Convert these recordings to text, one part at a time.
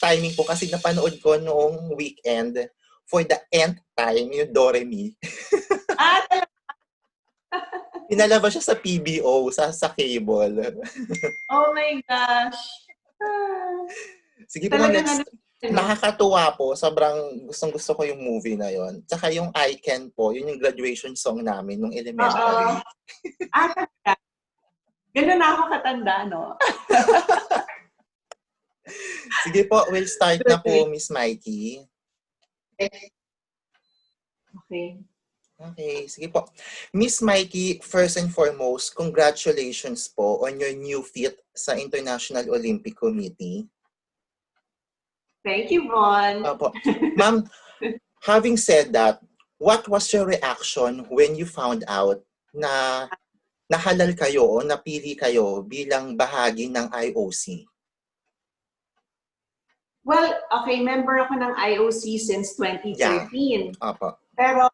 timing po kasi napanood ko noong weekend for the nth time, yung Doremi. Pinalabas siya sa PBO, sa cable. Oh my gosh. Sige po, nakakatuwa po. Sobrang gustong-gusto ko yung movie na yon. Tsaka yung I Can po, yun yung graduation song namin nung elementary. Talaga. Ganun na ako katanda, no? Sige po, we'll start na po, Miss Mikee. Okay. Okay, sige po. Miss Mikee, first and foremost, congratulations po on your new feat sa International Olympic Committee. Thank you, Von. Ma'am, having said that, what was your reaction when you found out na nahalal kayo o napili kayo bilang bahagi ng IOC? Well, okay, member ako ng IOC since 2013. Yeah. Pero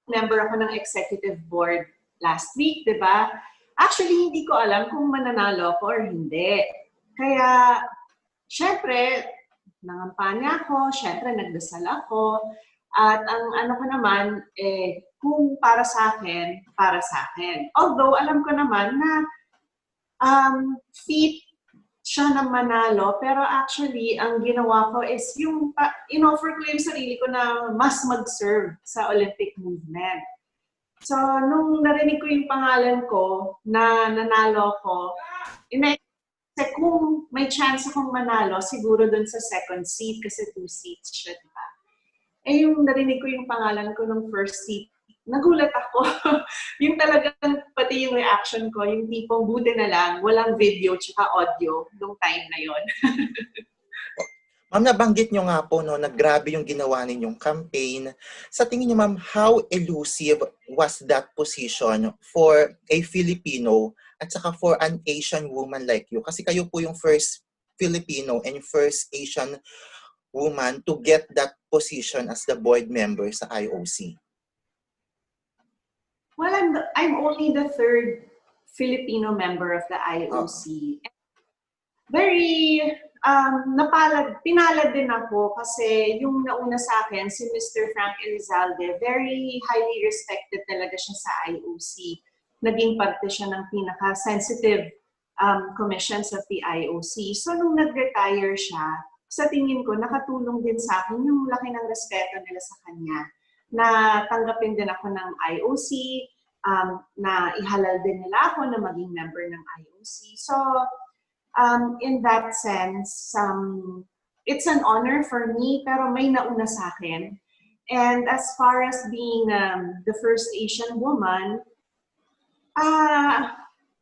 member ako ng executive board last week, di ba? Actually, hindi ko alam kung mananalo ako or hindi. Kaya, syempre, nangampanya ako, syempre, nagdasal ako. At ang ano ko naman, kung para sa akin, para sa akin. Although, alam ko naman na fit siya na manalo, pero actually, ang ginawa ko is yung, in-offer ko yung sarili ko na mas mag-serve sa Olympic movement. So, nung narinig ko yung pangalan ko na nanalo ko, kung may chance akong manalo, siguro dun sa second seat, kasi 2 seats siya, diba? Yung narinig ko yung pangalan ko nung first seat, nagulat ako. Yung talagang, pati yung reaction ko, yung tipong buti na lang, walang video tsaka audio nung time na yon. Ma'am, nabanggit nyo nga po, no, na grabe yung ginawa ninyong campaign. Sa tingin niyo, ma'am, how elusive was that position for a Filipino at saka for an Asian woman like you? Kasi kayo po yung first Filipino and first Asian woman to get that position as the board member sa IOC. Well, I'm only the 3rd Filipino member of the IOC. Very, pinalad din ako kasi yung nauna sa akin, si Mr. Frank Elizalde, very highly respected talaga siya sa IOC. Naging parte siya ng pinaka-sensitive commissions of the IOC. So, nung nag-retire siya, sa tingin ko, nakatulong din sa akin yung laki ng respeto nila sa kanya. Na tanggapin din ako ng IOC, na ihalal din nila ako na maging member ng IOC. So, in that sense, it's an honor for me, pero may nauna sa akin. And as far as being the first Asian woman,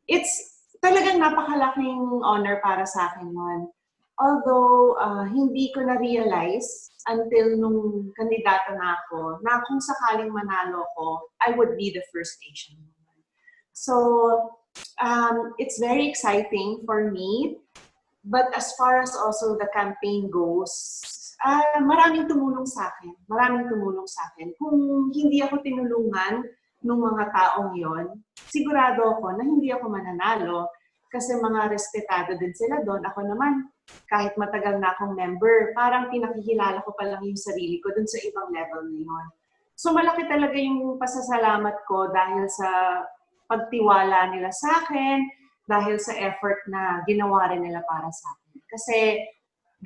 it's talagang napakalaking honor para sa akin nun. Although, hindi ko na-realize until nung kandidato na ako, na kung sakaling manalo ko, I would be the first Asian woman. So, it's very exciting for me. But as far as also the campaign goes, maraming tumulong sa akin. Maraming tumulong sa akin. Kung hindi ako tinulungan ng mga taong yon, sigurado ako na hindi ako mananalo. Kasi mga respetado din sila doon. Ako naman, kahit matagal na akong member, parang pinakikilala ko pa lang yung sarili ko doon sa ibang level na yun. So malaki talaga yung pasasalamat ko dahil sa pagtiwala nila sa akin, dahil sa effort na ginawa rin nila para sa akin. Kasi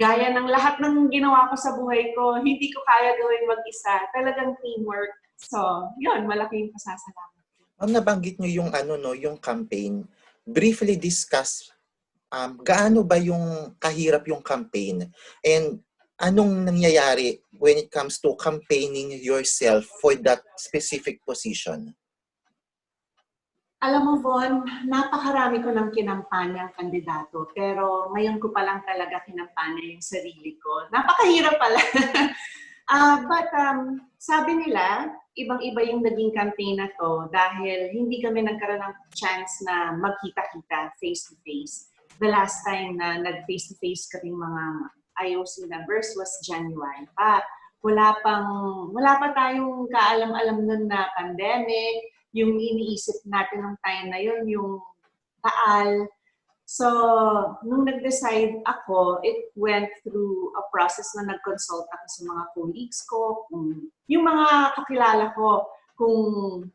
gaya ng lahat ng ginawa ko sa buhay ko, hindi ko kaya gawin mag-isa. Talagang teamwork. So, yun, malaki yung pasasalamat. Ma'am, nabanggit nyo yung yung campaign. Briefly discuss gaano ba yung kahirap yung campaign and anong nangyayari when it comes to campaigning yourself for that specific position? Alam mo, Von, napakarami ko ng kinampanyang kandidato, pero ngayon ko pa lang talaga kinampanya yung sarili ko. Napakahirap pala. But sabi nila, ibang-iba yung naging campaign na to dahil hindi kami nagkaroon ng chance na magkita-kita face-to-face. The last time na nag-face-to-face kaming mga IOC members was January pa. Wala pa tayong kaalam-alam nun na pandemic. Yung iniisip natin ng time na yun, yung taal. So, nung nag-decide ako, it went through a process na nag-consult ako sa mga colleagues ko, yung mga kakilala ko, kung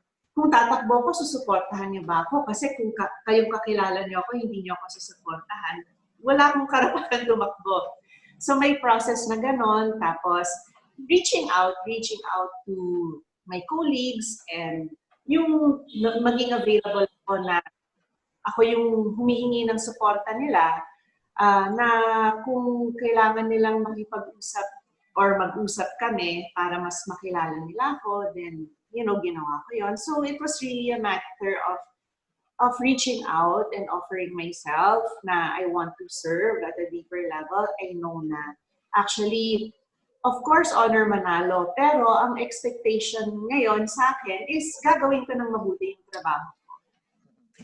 tatakbo ko, susuportahan niyo ba ako? Kasi kung kayong kakilala niyo ako, hindi niyo ako susuportahan, wala akong karapatan tumakbo. So may process na ganon, tapos reaching out to my colleagues and yung maging available ko na ako yung humihingi ng suporta nila na kung kailangan nilang makipag-usap or mag-usap kami para mas makilala nila ako, then, ginawa ko yon. So it was really a matter of reaching out and offering myself na I want to serve at a deeper level. I know na actually, of course, honor manalo, pero ang expectation ngayon sa akin is gagawin ko ng mabuti yung trabaho.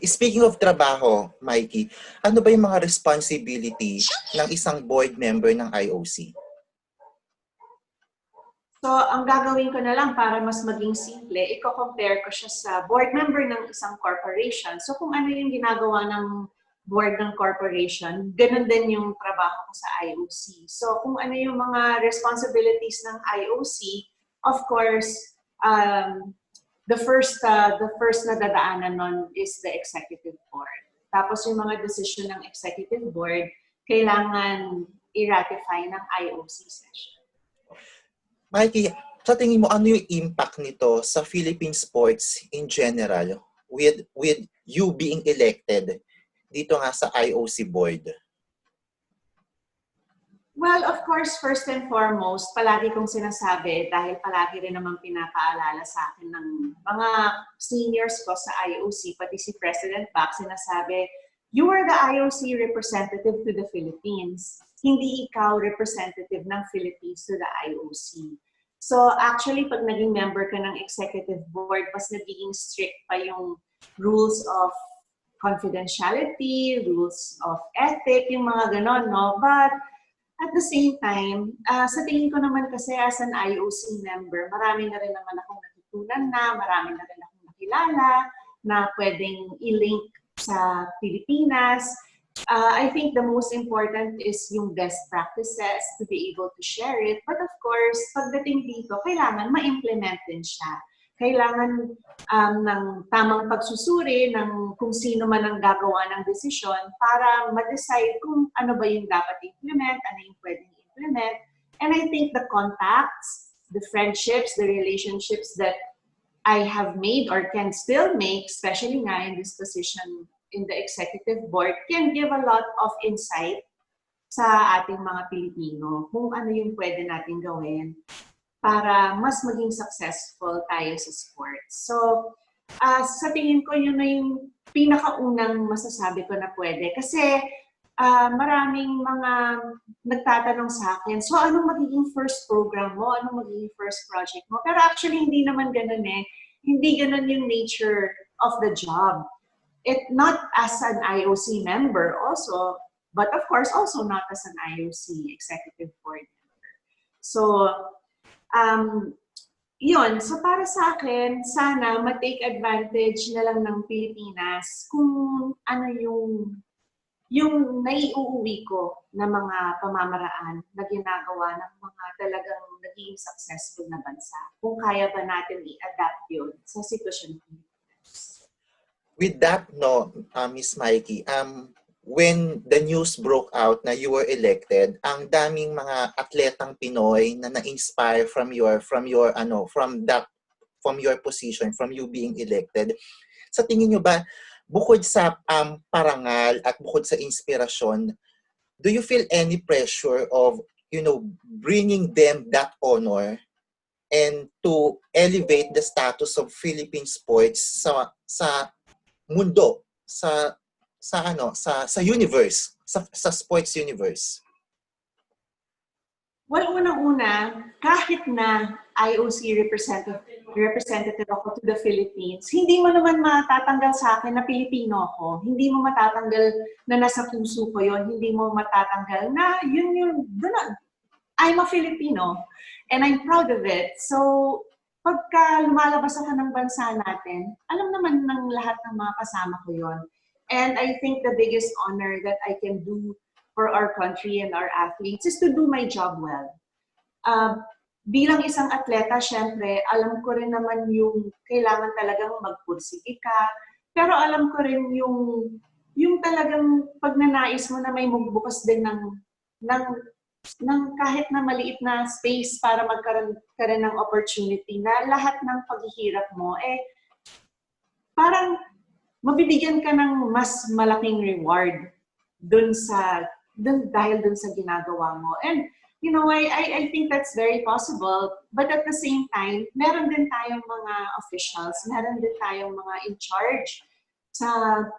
Speaking of trabaho, Mikee, ano ba yung mga responsibility ng isang board member ng IOC? So, ang gagawin ko na lang para mas maging simple, i-compare ko siya sa board member ng isang corporation. So, kung ano yung ginagawa ng board ng corporation, ganun din yung trabaho ko sa IOC. So, kung ano yung mga responsibilities ng IOC, of course, the first na dadaanan nun is the executive board. Tapos yung mga decision ng executive board, kailangan i-ratify ng IOC session. Mikee, sa tingin mo, ano yung impact nito sa Philippine sports in general with you being elected dito nga sa IOC board? Well, of course, first and foremost, palagi kong sinasabi, dahil palagi rin naman pinapaalala sa akin ng mga seniors ko sa IOC, pati si President Bac, sinasabi, you are the IOC representative to the Philippines. Hindi ikaw representative ng Philippines to the IOC. So actually, pag naging member ka ng executive board, mas nagiging strict pa yung rules of confidentiality, rules of ethic, yung mga ganon, no? But at the same time, sa tingin ko naman kasi as an IOC member, marami na rin naman akong natutunan na, marami na rin akong nakilala na pwedeng i-link sa Pilipinas. I think the most important is yung best practices to be able to share it. But of course, pagdating dito, kailangan ma-implement din siya. Kailangan ng tamang pagsusuri ng kung sino man ang gagawa ng desisyon para ma-decide kung ano ba yung dapat implement, ano yung pwedeng implement. And I think the contacts, the friendships, the relationships that I have made or can still make, especially nga in this position in the executive board, can give a lot of insight sa ating mga Pilipino kung ano yung pwede natin gawin para mas maging successful tayo sa sports. So, sa tingin ko, yun na yung pinakaunang masasabi ko na pwede. Kasi maraming mga nagtatanong sa akin, so anong magiging first program mo? Anong magiging first project mo? Pero actually, hindi naman ganun eh. Hindi ganun yung nature of the job. Not as an IOC member also, but of course also not as an IOC executive board member. So, yun. So para sa akin, sana ma-take advantage na lang ng Pilipinas kung ano yung naiuuwi ko na mga pamamaraan na ginagawa ng mga talagang naging successful na bansa. Kung kaya ba natin i-adapt yun sa sitwasyon ng With that, no, Miss Mikee, when the news broke out na you were elected, ang daming mga atletang Pinoy na na-inspire from your position, from you being elected. Sa tingin nyo ba, bukod sa parangal at bukod sa inspirasyon, do you feel any pressure of, bringing them that honor and to elevate the status of Philippine sports sa mundo, sa universe, sa sports universe? Well, unang-una, kahit na IOC representative ako to the Philippines, hindi mo naman matatanggal sa akin na Pilipino ako. Hindi mo matatanggal na nasa puso ko yun. Hindi mo matatanggal na I'm a Filipino and I'm proud of it. So, pagka lumalabas ako ng bansa natin, alam naman ng lahat ng mga kasama ko yon. And I think the biggest honor that I can do for our country and our athletes is to do my job well. Bilang isang atleta, syempre, alam ko rin naman yung kailangan talagang magpursige ka. Pero alam ko rin yung talagang pagnanais mo na may magbukas din ng kahit na maliit na space para magkaroon ka rin ng opportunity na lahat ng paghihirap mo, parang mabibigyan ka ng mas malaking reward dahil dun sa ginagawa mo. And you know, I think that's very possible. But at the same time, meron din tayong mga officials, meron din tayong mga in charge sa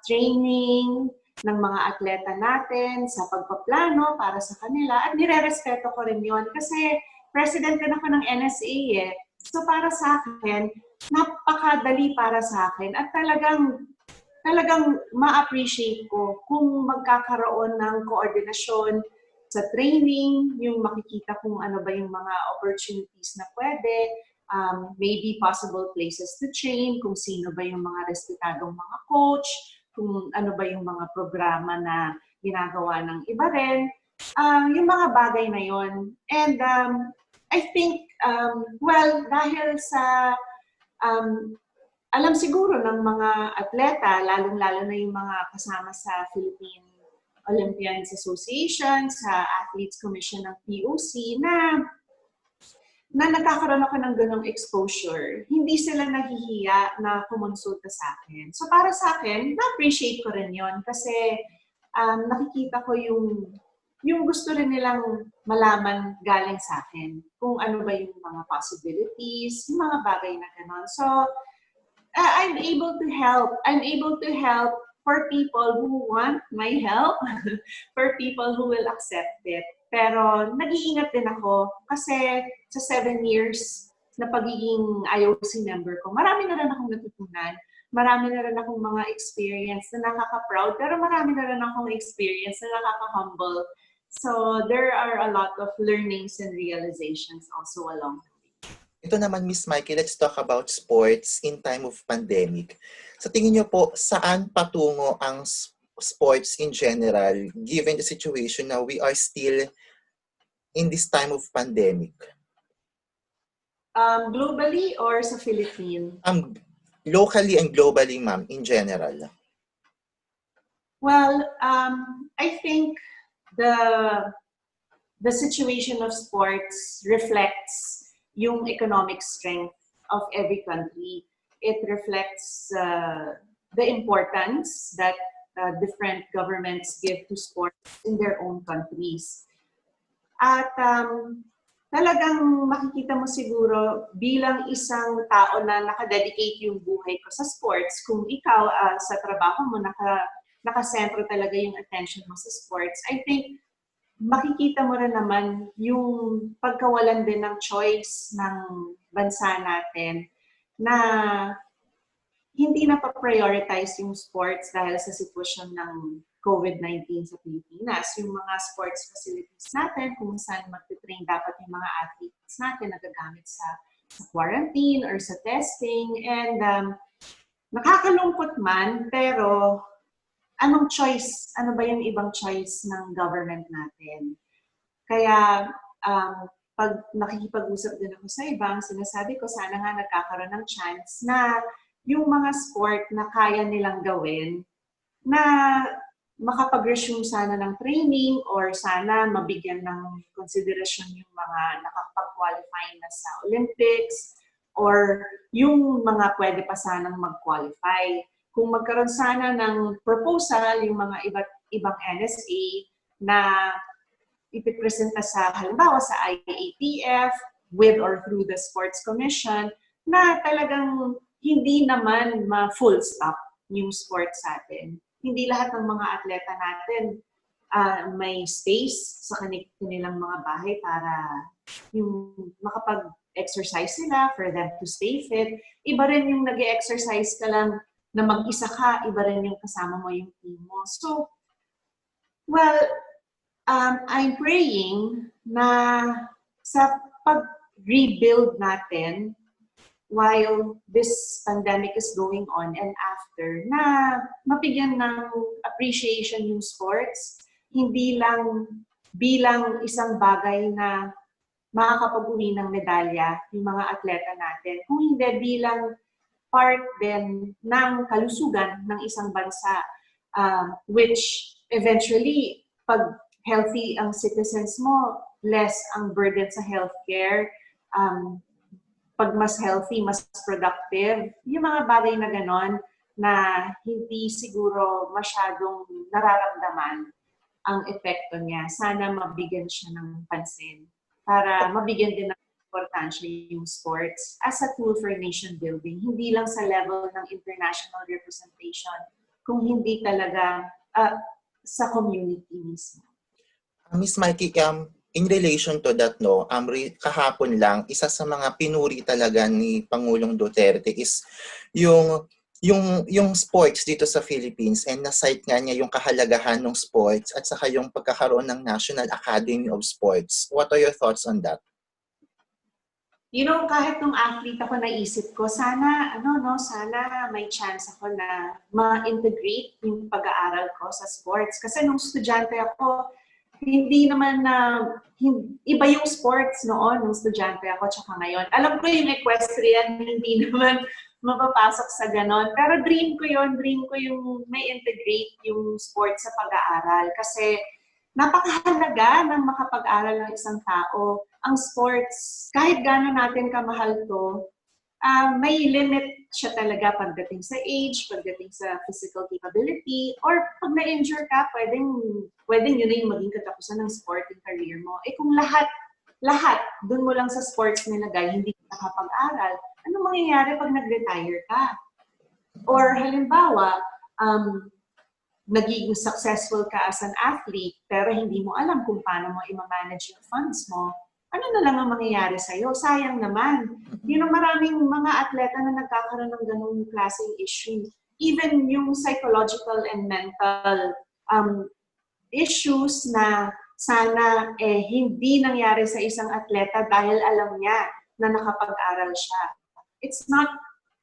training ng mga atleta natin, sa pagpaplano para sa kanila. At nire-respeto ko rin yun kasi president din ako ng NSA . So para sa akin, napakadali para sa akin. At talagang ma-appreciate ko kung magkakaroon ng koordinasyon sa training, yung makikita kung ano ba yung mga opportunities na pwede, maybe possible places to train, kung sino ba yung mga respetadong mga coach, kung ano ba yung mga programa na ginagawa ng iba rin, yung mga bagay na yon. And I think, dahil sa alam siguro ng mga atleta, lalong-lalo na yung mga kasama sa Philippine Olympians Association, sa Athletes Commission ng POC, na nagkakaroon ako ng ganong exposure. Hindi sila nahihiya na kumonsulta sa akin. So para sa akin, na-appreciate ko rin yon kasi nakikita ko yung gusto rin nilang malaman galing sa akin. Kung ano ba yung mga possibilities, yung mga bagay na ganon. So I'm able to help. I'm able to help for people who want my help, for people who will accept it. Pero nag-iingat din ako kasi sa 7 years na pagiging IOC member ko, marami na rin akong natutunan. Marami na rin akong mga experience na nakaka-proud, pero marami na rin akong experience na nakaka-humble. So there are a lot of learnings and realizations also along the way. Ito naman, Miss Mikee, let's talk about sports in time of pandemic. Sa tingin niyo po, saan patungo ang sports in general given the situation na we are still in this time of pandemic? Globally or sa Philippines? Locally and globally, ma'am, in general. Well, I think the situation of sports reflects yung economic strength of every country. It reflects the importance that different governments give to sports in their own countries. At talagang makikita mo siguro bilang isang tao na nakadedicate yung buhay ko sa sports, kung ikaw sa trabaho mo nakasentro talaga yung attention mo sa sports, I think makikita mo rin naman yung pagkawalan din ng choice ng bansa natin na hindi na pa-prioritize yung sports dahil sa sitwasyon ng COVID-19 sa Pilipinas. Yung mga sports facilities natin, kung saan magtitrain dapat yung mga athletes natin, nagagamit sa quarantine or sa testing. And nakakalungkot man, pero anong choice? Ano ba yung ibang choice ng government natin? Kaya pag nakikipag-usap din ako sa ibang, sinasabi ko sana nga nagkakaroon ng chance na yung mga sport na kaya nilang gawin, na makapag-resume sana ng training or sana mabigyan ng konsiderasyon yung mga nakapag-qualify na sa Olympics or yung mga pwede pa sanang mag-qualify. Kung magkaroon sana ng proposal yung mga ibang NSA na ipipresenta sa halimbawa sa IATF with or through the Sports Commission na talagang hindi naman ma-full stop yung sports sa atin. Hindi lahat ng mga atleta natin may space sa kanilang mga bahay para yung makapag-exercise sila, for them to stay fit. Iba rin yung nag-exercise ka lang na mag-isa ka, iba rin yung kasama mo yung team mo. So, well, I'm praying na sa pag-rebuild natin, while this pandemic is going on and after, na mabigyan ng appreciation yung sports, hindi lang bilang isang bagay na makakapag-uwi ng medalya yung mga atleta natin, kung hindi bilang part din ng kalusugan ng isang bansa, which eventually, pag healthy ang citizens mo, less ang burden sa healthcare, pag mas healthy, mas productive, yung mga bagay na ganon na hindi siguro masyadong nararamdaman ang epekto niya. Sana mabigyan siya ng pansin para mabigyan din ng importansya yung sports as a tool for nation building, hindi lang sa level ng international representation, kung hindi talaga sa community mismo. Miss Mikey, in relation to that, no, kahapon lang, isa sa mga pinuri talaga ni Pangulong Duterte is yung sports dito sa Philippines, and na-cite nga niya yung kahalagahan ng sports at saka yung pagkakaroon ng National Academy of Sports. What are your thoughts on that? You know, kahit nung athlete ako, naisip ko, sana may chance ako na ma-integrate yung pag-aaral ko sa sports. Kasi nung estudyante ako, hindi naman iba yung sports noon nung estudyante ako tsaka ngayon. Alam ko yung equestrian, hindi naman mapapasok sa ganon. Pero dream ko yung may integrate yung sports sa pag-aaral. Kasi napakahalaga ng makapag-aral ng isang tao. Ang sports, kahit gano'n natin kamahal to, may limit siya talaga pagdating sa age, pagdating sa physical capability, or pag na-injure ka, pwedeng yun na yung maging katapusan ng sporting career mo. Eh kung lahat, dun mo lang sa sports nilagay, hindi ka nakapag-aral, ano mangyayari pag nag-retire ka? Or halimbawa, nagiging successful ka as an athlete, pero hindi mo alam kung paano mo i-manage yung funds mo, ano na lang ang mangyayari sa'yo? Sayang naman. You know, maraming mga atleta na nagkakaroon ng ganung klaseng issue. Even yung psychological and mental issues na sana hindi nangyari sa isang atleta dahil alam niya na nakapag-aral siya. It's not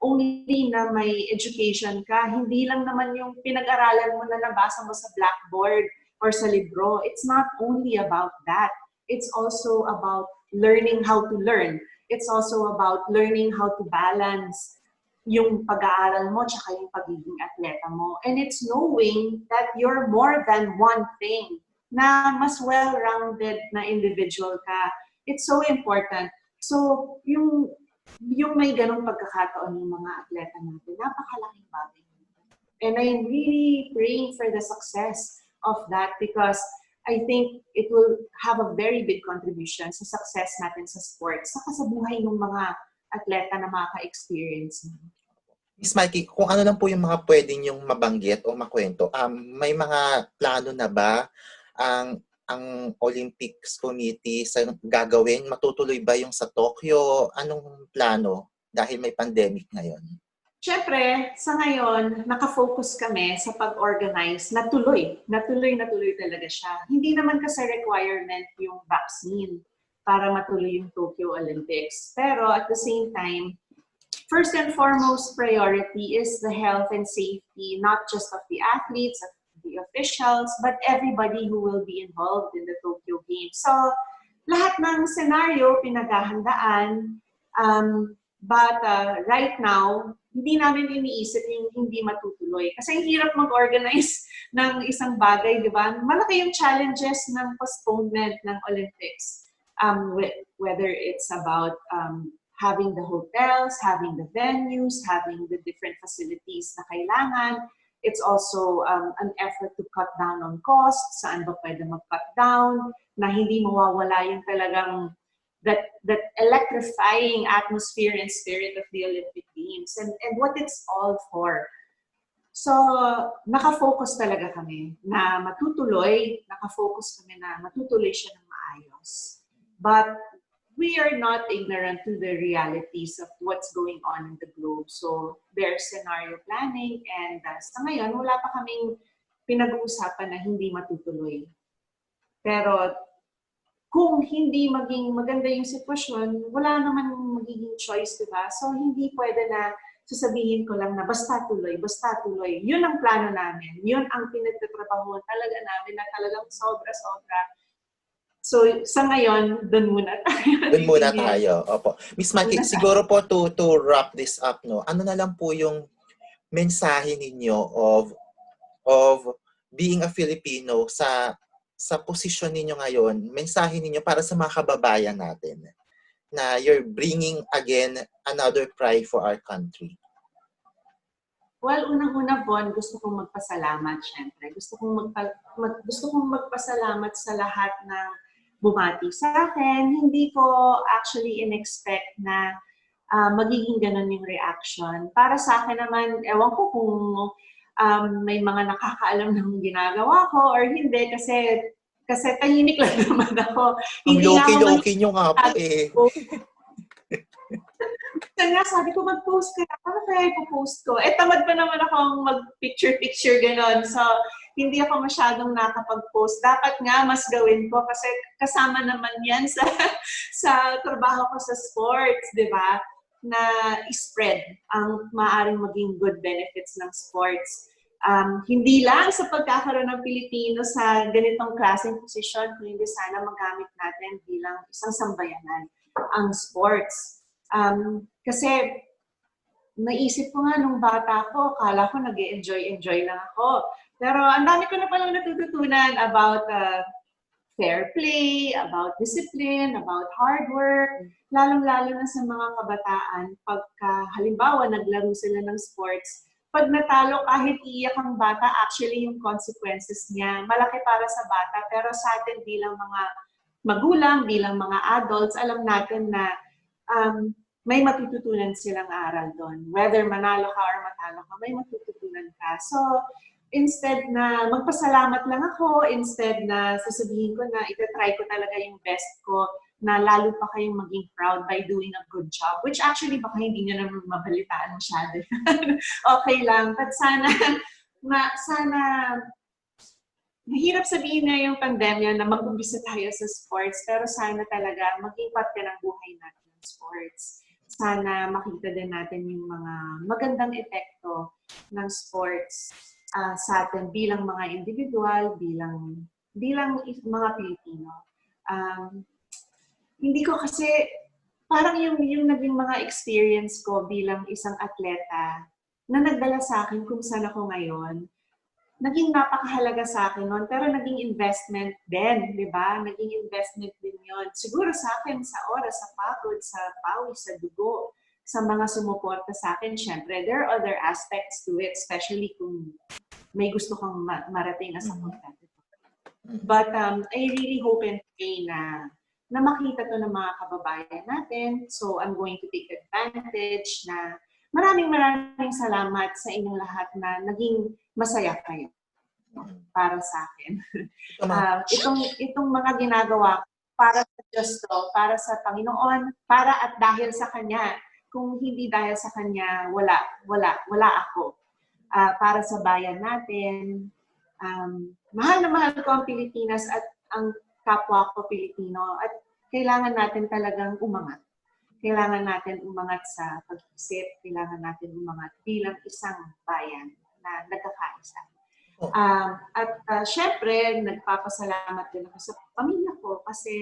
only na may education ka, hindi lang naman yung pinag-aralan mo na nabasa mo sa blackboard or sa libro. It's not only about that. It's also about learning how to learn. It's also about learning how to balance yung pag-aaral mo tsaka yung pagiging atleta mo. And it's knowing that you're more than one thing, na mas well-rounded na individual ka. It's so important. So, yung may ganong pagkakataon ng mga atleta natin, napakalaking bagay. And I'm really praying for the success of that because I think it will have a very big contribution sa success natin sa sports, saka sa buhay ng mga atleta na makaka-experience. Miss Mikey, kung ano lang po yung mga pwede niyong mabanggit o makwento, may mga plano na ba ang Olympics Committee sa gagawin? Matutuloy ba yung sa Tokyo? Anong plano dahil may pandemic ngayon? Siyempre, sa ngayon, nakafocus kami sa pag-organize na tuloy talaga siya. Hindi naman kasi requirement yung vaccine para matuloy yung Tokyo Olympics. Pero at the same time, first and foremost priority is the health and safety, not just of the athletes, of the officials, but everybody who will be involved in the Tokyo Games. So, lahat ng senaryo pinaghahandaan, but right now, hindi namin iniisip yung hindi matutuloy. Kasi hirap mag-organize ng isang bagay, di ba? Malaki yung challenges ng postponement ng Olympics. Whether it's about having the hotels, having the venues, having the different facilities na kailangan. It's also an effort to cut down on costs. Saan ba pwede mag-cut down? Na hindi mawawala yung talagang that electrifying atmosphere and spirit of the Olympic Games and what it's all for. So, nakafocus talaga kami na matutuloy, siya ng maayos. But we are not ignorant to the realities of what's going on in the globe. So, there's scenario planning and sa ngayon, wala pa kaming pinag-uusapan na hindi matutuloy. Pero kung hindi maging maganda yung sitwasyon, wala naman magiging choice, di ba? So, hindi pwede na sasabihin ko lang na basta tuloy, basta tuloy. Yun ang plano namin. Yun ang pinagtatrabaho talaga namin na talagang sobra-sobra. So, sa ngayon, doon muna tayo. Doon muna tayo. Opo. Miss Mikee, siguro po to wrap this up, no, ano na lang po yung mensahe ninyo of being a Filipino sa posisyon ninyo ngayon, mensahe ninyo para sa mga kababayan natin na you're bringing again another pride for our country? Well, unang-una po, gusto kong magpasalamat, syempre. Gusto kong magpasalamat sa lahat ng bumati sa akin. Hindi ko actually in-expect na magiging ganun yung reaction. Para sa akin naman, ewan ko kung may mga nakakaalam ng ginagawa ko or hindi kasi tahimik lang naman ako. Ang Hindi low-key nyo nga po eh. Kaya sabi ko, mag-post ka. Ano kaya ipopost ko? Tamad pa naman akong mag-picture-picture gano'n. So, hindi ako masyadong nakapag-post. Dapat nga mas gawin ko kasi kasama naman yan sa trabaho ko sa sports, di ba? Na spread ang maaaring maging good benefits ng sports. Hindi lang sa pagkakaroon ng Pilipino sa ganitong klaseng posisyon, kundi sana magamit natin bilang isang sambayanan ang sports. Kasi naisip ko nga nung bata ko, akala ko nag-enjoy lang ako. Pero ang dami ko na palang natututunan about fair play, about discipline, about hard work, lalong-lalo na sa mga kabataan. Pagka halimbawa naglaro sila ng sports, pag natalo kahit iiyak ang bata, actually yung consequences niya, malaki para sa bata. Pero sa atin bilang mga magulang, bilang mga adults, alam natin na may matututunan silang aral doon. Whether manalo ka or matalo ka, may matututunan ka. So, instead na magpasalamat lang ako, instead na sasabihin ko na itatry ko talaga yung best ko, na lalo pa kayong maging proud by doing a good job. Which actually, baka hindi nyo naman mabalitaan masyado. Okay lang. But sana, mahirap sabihin na yung pandemya na mag-umpisa tayo sa sports, pero sana talaga maging parte ng buhay natin ng sports. Sana makita din natin yung mga magandang epekto ng sports sa atin bilang mga individual, bilang mga Pilipino. Hindi ko kasi, parang yung naging mga experience ko bilang isang atleta na nagdala sa akin kung saan ako ngayon, naging napakahalaga sa akin noon, pero naging investment din, di ba? Naging investment din yon. Siguro sa akin, sa oras, sa pagod, sa pawis, sa dugo, sa mga sumuporta sa akin. Siyempre, there are other aspects to it, especially kung may gusto kang marating as a competitor. But I really hope and pray na makita to ng mga kababayan natin. So I'm going to take advantage na maraming salamat sa inyong lahat na naging masaya kayo para sa akin. Itong mga ginagawa para sa Diyos to, para sa Panginoon, para at dahil sa Kanya. Kung hindi dahil sa Kanya, wala ako. Para sa bayan natin, mahal na mahal ko ang Pilipinas at ang kapwa ko Pilipino at kailangan natin talagang umangat. Kailangan natin umangat sa pag-isip, kailangan natin umangat bilang isang bayan na nagkakaisa. Syempre, nagpapasalamat din ako sa pamilya ko kasi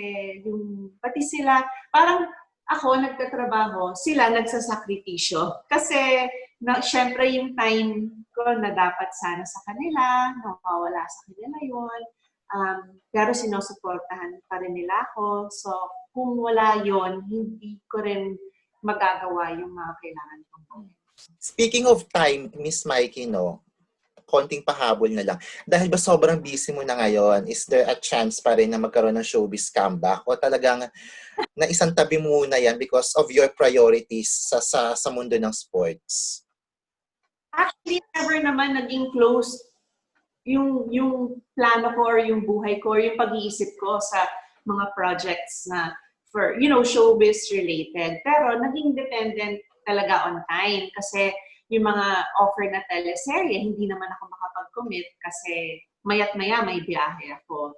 pati sila, parang ako nagtatrabaho, sila nagsasakripisyo. Kasi syempre yung time ko na dapat sana sa kanila, nawawala sa kanila yun. Pero sinusuportahan pa rin nila ako. So, kung wala yon, hindi ko rin magagawa yung mga kailangan kong gawin. Speaking of time, Miss Mikee, no, konting pahabol na lang. Dahil ba sobrang busy mo na ngayon, is there a chance pa rin na magkaroon ng showbiz comeback? O talagang na isang tabi muna yan because of your priorities sa mundo ng sports? Actually, never naman naging close yung plano ko or yung buhay ko or yung pag-iisip ko sa mga projects na for, showbiz related. Pero naging dependent talaga on time kasi yung mga offer na teleserye, hindi naman ako makapag-commit kasi mayat-maya may biyahe ako.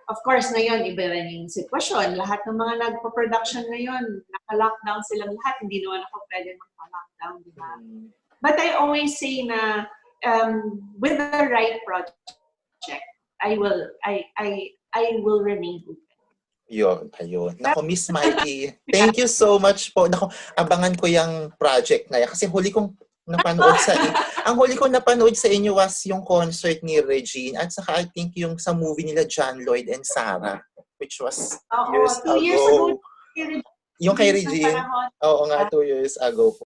Of course, ngayon, iba rin yung sitwasyon. Lahat ng mga nagpa-production ngayon, naka-lockdown silang lahat. Hindi naman ako pwede magpa-lockdown, di ba? But I always say na with the right project, I will remain open. Yun, ayun. Nako, Miss Mikee, thank you so much po. Nako, abangan ko yung project na yan. Kasi huli kong napanood sa ang huli kong napanood sa inyo was yung concert ni Regine at saka I think yung sa movie nila John Lloyd and Sarah, which was years 2 years ago. ago. Yung kay Regine, oo nga, 2 years ago.